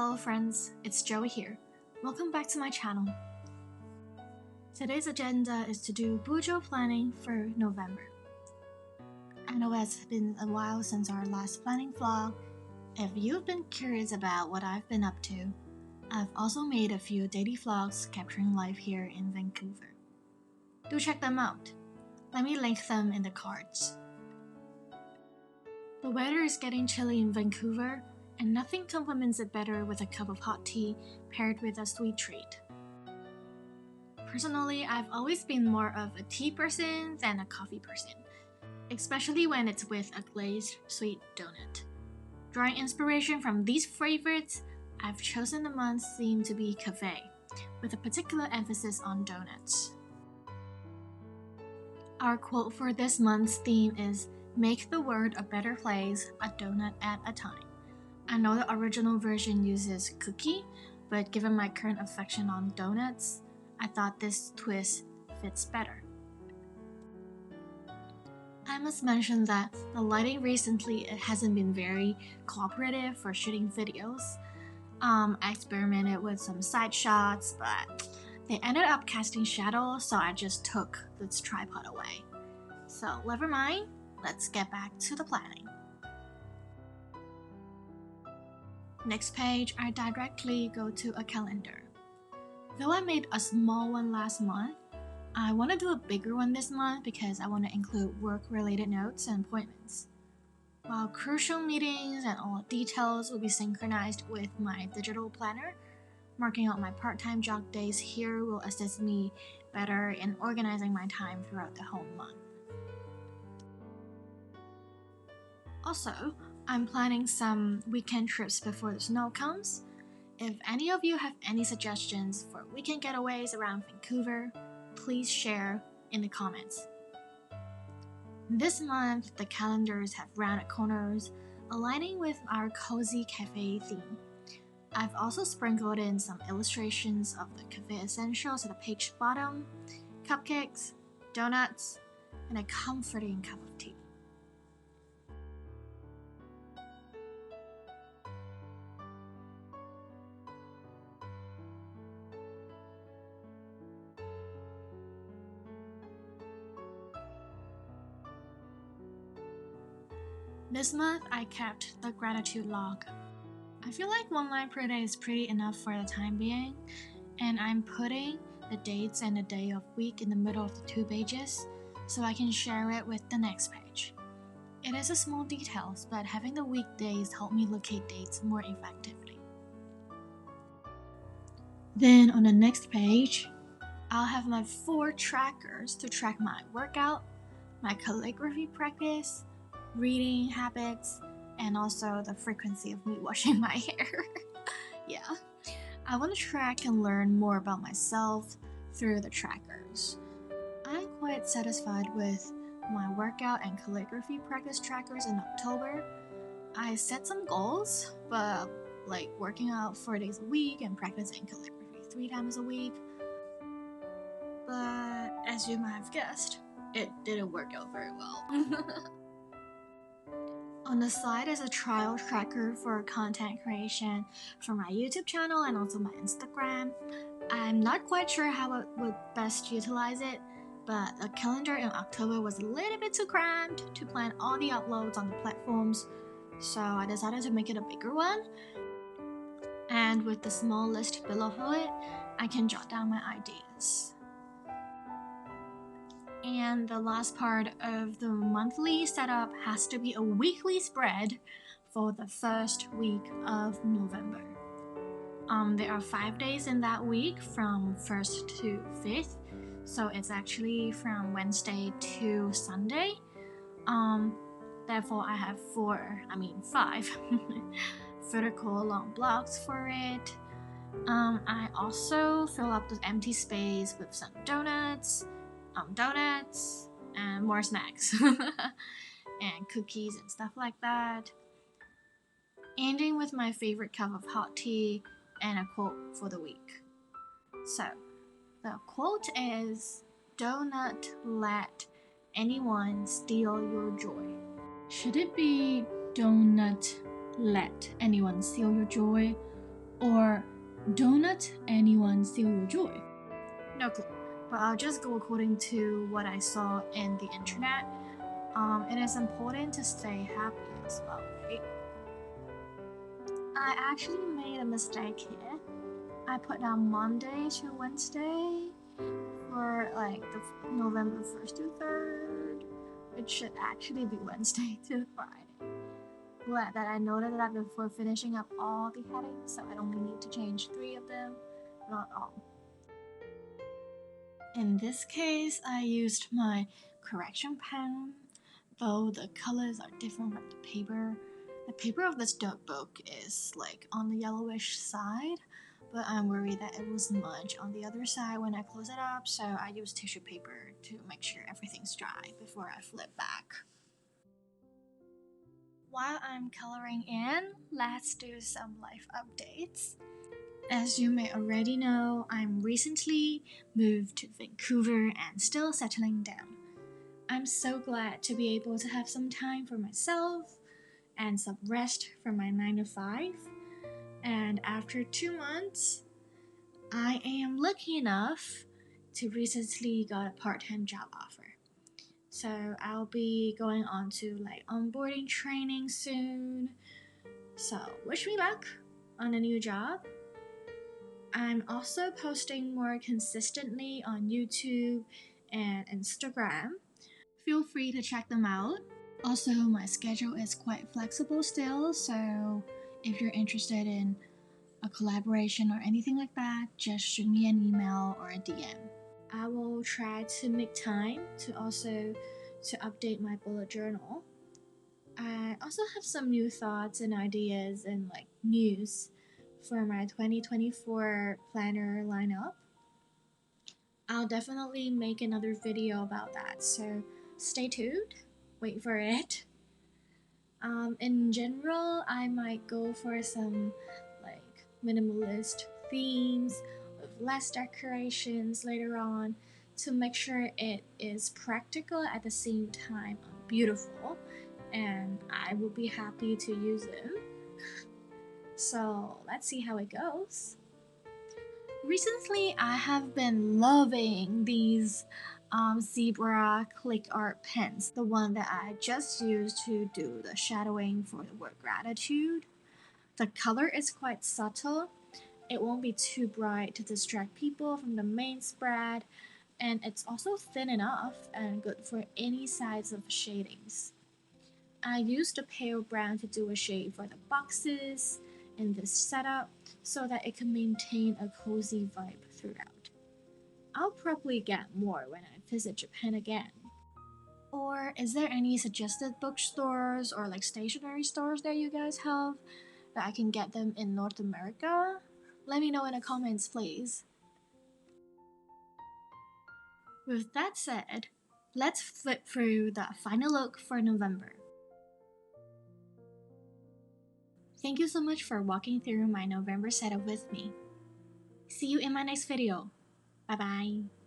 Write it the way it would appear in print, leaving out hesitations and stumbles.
Hello friends, it's Joey here. Welcome back to my channel. Today's agenda is to do Bujo planning for November. I know it's been a while since our last planning vlog. If you've been curious about what I've been up to, I've also made a few daily vlogs capturing life here in Vancouver. Do check them out. Let me link them in the cards. The weather is getting chilly in Vancouver, and nothing complements it better with a cup of hot tea paired with a sweet treat. Personally, I've always been more of a tea person than a coffee person, especially when it's with a glazed sweet donut. Drawing inspiration from these favorites, I've chosen the month's theme to be cafe, with a particular emphasis on donuts. Our quote for this month's theme is, "Make the world a better place, a donut at a time." I know the original version uses cookie, but given my current affection on donuts, I thought this twist fits better. I must mention that the lighting recently hasn't been very cooperative for shooting videos. I experimented with some side shots, but they ended up casting shadows, so I just took this tripod away. So never mind, let's get back to the planning. Next page, I directly go to a calendar. Though I made a small one last month, I want to do a bigger one this month because I want to include work-related notes and appointments. While crucial meetings and all details will be synchronized with my digital planner, marking out my part-time job days here will assist me better in organizing my time throughout the whole month. Also, I'm planning some weekend trips before the snow comes. If any of you have any suggestions for weekend getaways around Vancouver, please share in the comments. This month, the calendars have rounded corners, aligning with our cozy cafe theme. I've also sprinkled in some illustrations of the cafe essentials at the page bottom, cupcakes, donuts, and a comforting cup of tea. This month, I kept the gratitude log. I feel like one line per day is pretty enough for the time being, and I'm putting the dates and the day of week in the middle of the two pages so I can share it with the next page. It is a small details, but having the weekdays help me locate dates more effectively. Then on the next page, I'll have my 4 trackers to track my workout, my calligraphy practice, reading habits, and also the frequency of me washing my hair. Yeah, I want to track and learn more about myself through the trackers. I'm quite satisfied with my workout and calligraphy practice trackers in October. I set some goals, but like working out 4 days a week and practicing calligraphy 3 times a week. But as you might have guessed, it didn't work out very well. On the side is a trial tracker for content creation for my YouTube channel and also my Instagram. I'm not quite sure how I would best utilize it, but a calendar in October was a little bit too cramped to plan all the uploads on the platforms, so I decided to make it a bigger one. And with the small list below it, I can jot down my ideas. And the last part of the monthly setup has to be a weekly spread for the first week of November. There are 5 days in that week from 1st to 5th, so it's actually from Wednesday to Sunday. Therefore I have 5 vertical long blocks for it. I also fill up the empty space with some donuts, and more snacks and cookies and stuff like that, ending with my favorite cup of hot tea and a quote for the week. So the quote is, "Do not let anyone steal your joy." Should it be "do not let anyone steal your joy," Or don't let anyone steal your joy? No clue, but I'll just go according to what I saw in the internet. It is important to stay happy as well, right? I actually made a mistake here. I put down Monday to Wednesday for like the November 1st to 3rd. It should actually be Wednesday to Friday. Glad that I noted that before finishing up all the headings, so I only need to change 3 of them, not all. In this case, I used my correction pen, though the colors are different from the paper. The paper of this notebook is like on the yellowish side, but I'm worried that it will smudge on the other side when I close it up, so I use tissue paper to make sure everything's dry before I flip back. While I'm coloring in, let's do some life updates. As you may already know, I'm recently moved to Vancouver and still settling down. I'm so glad to be able to have some time for myself and some rest from my 9 to 5. And after 2 months, I am lucky enough to recently got a part-time job offer. So I'll be going on to like onboarding training soon. So wish me luck on a new job. I'm also posting more consistently on YouTube and Instagram. Feel free to check them out. Also, my schedule is quite flexible still, so if you're interested in a collaboration or anything like that, just shoot me an email or a DM. I will try to make time to update my bullet journal. I also have some new thoughts and ideas and like news for my 2024 planner lineup. I'll definitely make another video about that, so stay tuned, wait for it. In general, I might go for some like minimalist themes with less decorations later on to make sure it is practical at the same time beautiful, and I will be happy to use them. So let's see how it goes. Recently, I have been loving these zebra click art pens, the one that I just used to do the shadowing for the word gratitude. The color is quite subtle. It won't be too bright to distract people from the main spread, and it's also thin enough and good for any size of shadings. I used the pale brown to do a shade for the boxes in this setup so that it can maintain a cozy vibe throughout. I'll probably get more when I visit Japan again. Or is there any suggested bookstores or like stationery stores that you guys have that I can get them in North America? Let me know in the comments, please. With that said, let's flip through the final look for November. Thank you so much for walking through my November setup with me. See you in my next video. Bye bye.